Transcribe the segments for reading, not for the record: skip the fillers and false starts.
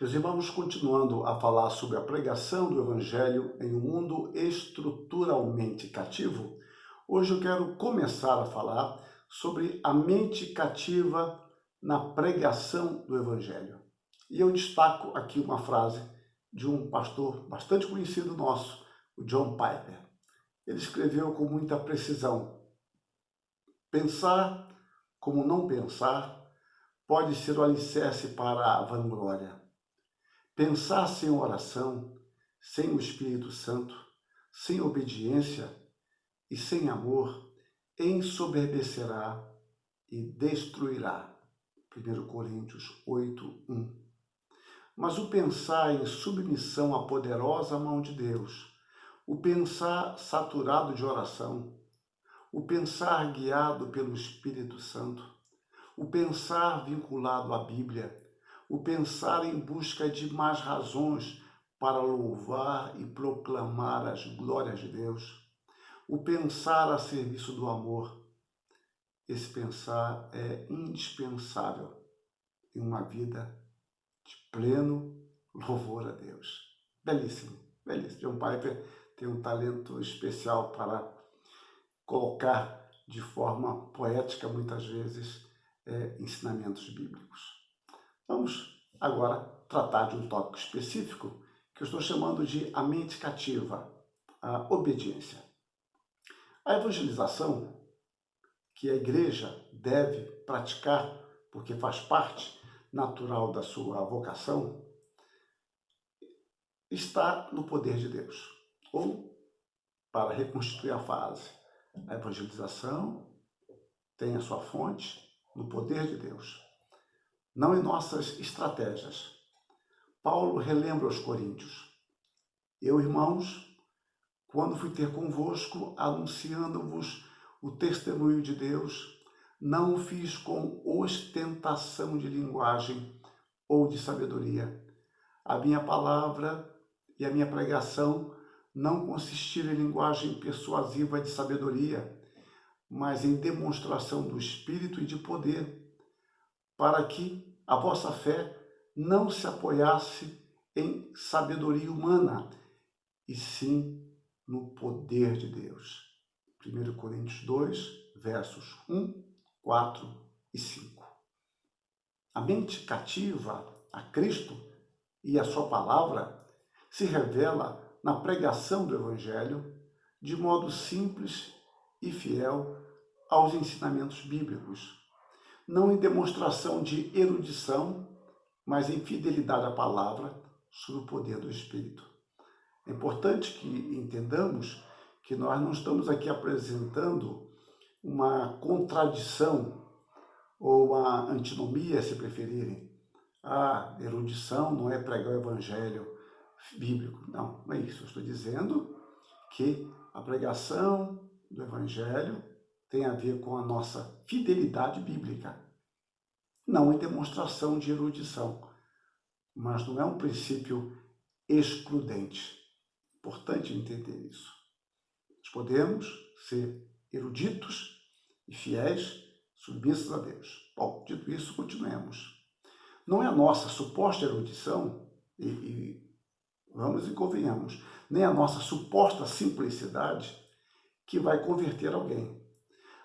Meus irmãos, continuando a falar sobre a pregação do Evangelho em um mundo estruturalmente cativo, hoje eu quero começar a falar sobre a mente cativa na pregação do Evangelho. E eu destaco aqui uma frase de um pastor bastante conhecido nosso, o John Piper. Ele escreveu com muita precisão: pensar como não pensar pode ser o alicerce para a vanglória. Pensar sem oração, sem o Espírito Santo, sem obediência e sem amor, ensoberbecerá e destruirá. 1 Coríntios 8:1. Mas o pensar em submissão à poderosa mão de Deus, o pensar saturado de oração, o pensar guiado pelo Espírito Santo, o pensar vinculado à Bíblia, o pensar em busca de mais razões para louvar e proclamar as glórias de Deus, o pensar a serviço do amor. Esse pensar é indispensável em uma vida de pleno louvor a Deus. Belíssimo, belíssimo. John Piper tem um talento especial para colocar de forma poética, muitas vezes, ensinamentos bíblicos. Vamos agora tratar de um tópico específico que eu estou chamando de a mente cativa, a obediência. A evangelização, que a igreja deve praticar, porque faz parte natural da sua vocação, está no poder de Deus. Ou, para reconstituir a frase, a evangelização tem a sua fonte no poder de Deus, não em nossas estratégias. Paulo relembra aos coríntios: eu, irmãos, quando fui ter convosco, anunciando-vos o testemunho de Deus, não o fiz com ostentação de linguagem ou de sabedoria. A minha palavra e a minha pregação não consistiram em linguagem persuasiva de sabedoria, mas em demonstração do Espírito e de poder, para que a vossa fé não se apoiasse em sabedoria humana, e sim no poder de Deus. 1 Coríntios 2, versos 1, 4 e 5. A mente cativa a Cristo e a sua palavra se revela na pregação do Evangelho de modo simples e fiel aos ensinamentos bíblicos, não em demonstração de erudição, mas em fidelidade à palavra sob o poder do Espírito. É importante que entendamos que nós não estamos aqui apresentando uma contradição ou uma antinomia, se preferirem. A erudição não é pregar o evangelho bíblico. Não, não é isso. Eu estou dizendo que a pregação do evangelho tem a ver com a nossa fidelidade bíblica, não em demonstração de erudição, mas não é um princípio excludente. Importante entender isso. Nós podemos ser eruditos e fiéis, submissos a Deus. Bom, dito isso, continuemos. Não é a nossa suposta erudição, e vamos e convenhamos, nem a nossa suposta simplicidade que vai converter alguém.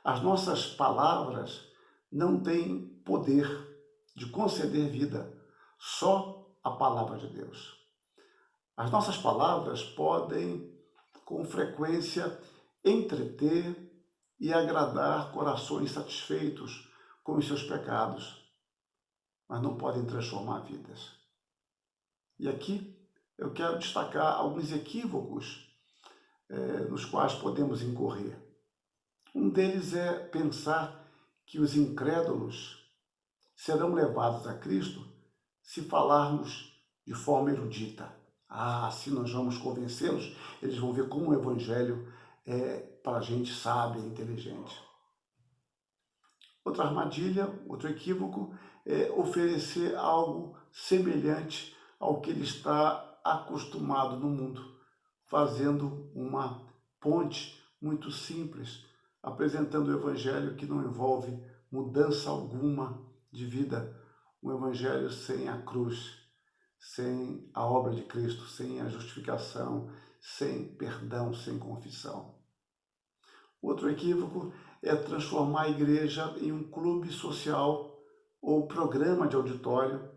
As nossas palavras não têm poder de conceder vida, só a palavra de Deus. As nossas palavras podem, com frequência, entreter e agradar corações satisfeitos com os seus pecados, mas não podem transformar vidas. E aqui eu quero destacar alguns equívocos nos quais podemos incorrer. Um deles é pensar que os incrédulos serão levados a Cristo se falarmos de forma erudita. Se nós vamos convencê-los, eles vão ver como o Evangelho é para a gente sábia e inteligente. Outra armadilha, outro equívoco, é oferecer algo semelhante ao que ele está acostumado no mundo, fazendo uma ponte muito simples, apresentando o Evangelho que não envolve mudança alguma de vida, um Evangelho sem a cruz, sem a obra de Cristo, sem a justificação, sem perdão, sem confissão. Outro equívoco é transformar a igreja em um clube social ou programa de auditório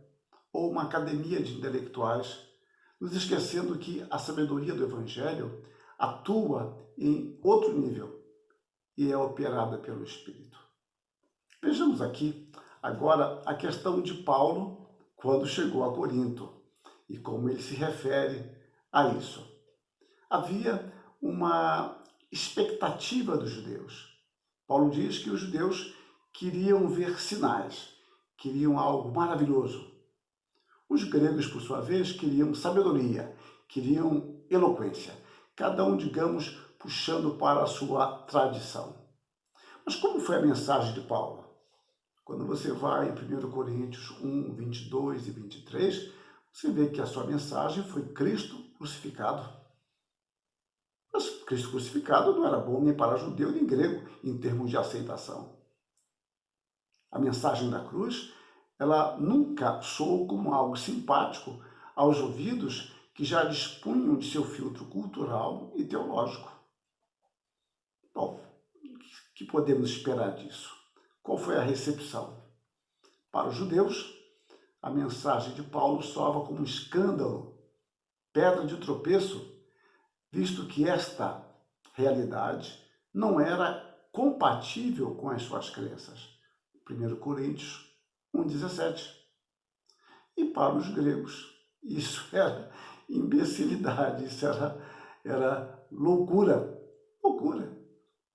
ou uma academia de intelectuais, nos esquecendo que a sabedoria do Evangelho atua em outro nível e é operada pelo Espírito. Vejamos aqui agora a questão de Paulo quando chegou a Corinto e como ele se refere a isso. Havia uma expectativa dos judeus. Paulo diz que os judeus queriam ver sinais, queriam algo maravilhoso. Os gregos, por sua vez, queriam sabedoria, queriam eloquência, cada um, digamos, puxando para a sua tradição. Mas como foi a mensagem de Paulo? Quando você vai em 1 Coríntios 1, 22 e 23, você vê que a sua mensagem foi Cristo crucificado. Mas Cristo crucificado não era bom nem para judeu nem grego em termos de aceitação. A mensagem da cruz, ela nunca soou como algo simpático aos ouvidos que já dispunham de seu filtro cultural e teológico. Bom, o que podemos esperar disso? Qual foi a recepção? Para os judeus, a mensagem de Paulo soava como um escândalo, pedra de tropeço, visto que esta realidade não era compatível com as suas crenças. 1 Coríntios 1,17. E para os gregos, isso era imbecilidade, isso era loucura. Loucura.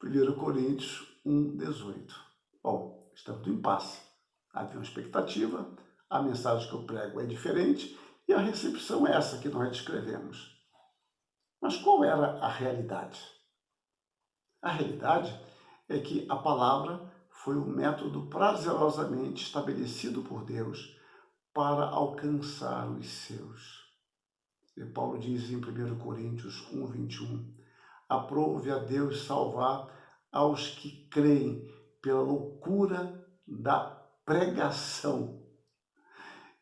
1 Coríntios 1,18. Bom, estamos no impasse. Havia uma expectativa, a mensagem que eu prego é diferente e a recepção é essa que nós descrevemos. Mas qual era a realidade? A realidade é que a palavra foi um método prazerosamente estabelecido por Deus para alcançar os seus. E Paulo diz em 1 Coríntios 1, 21, aprove a Deus salvar aos que creem pela loucura da pregação.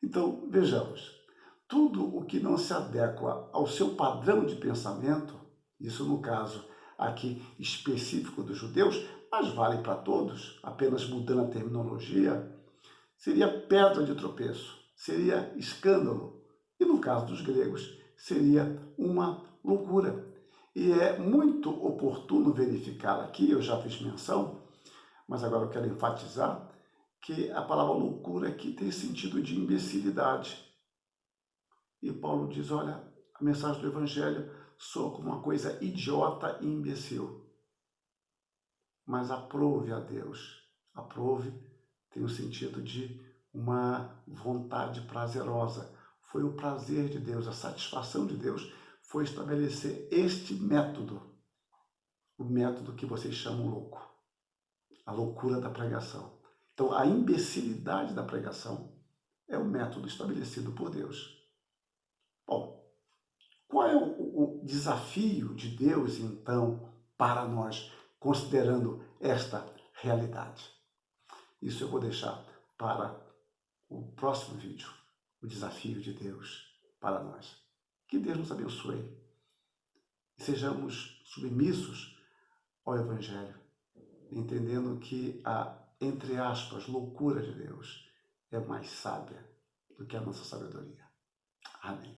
Então, vejamos, tudo o que não se adequa ao seu padrão de pensamento, isso no caso aqui específico dos judeus, mas vale para todos, apenas mudando a terminologia, seria pedra de tropeço, seria escândalo. E no caso dos gregos, seria uma loucura. E é muito oportuno verificar aqui, eu já fiz menção, mas agora eu quero enfatizar, que a palavra loucura aqui tem sentido de imbecilidade. E Paulo diz, olha, a mensagem do Evangelho soa como uma coisa idiota e imbecil. Mas aprove a Deus. Aprove tem o sentido de uma vontade prazerosa. Foi o prazer de Deus, a satisfação de Deus foi estabelecer este método, o método que vocês chamam louco, a loucura da pregação. Então, a imbecilidade da pregação é o método estabelecido por Deus. Bom, qual é o desafio de Deus, então, para nós, considerando esta realidade? Isso eu vou deixar para o próximo vídeo, o desafio de Deus para nós. Que Deus nos abençoe e sejamos submissos ao Evangelho, entendendo que a, entre aspas, loucura de Deus é mais sábia do que a nossa sabedoria. Amém.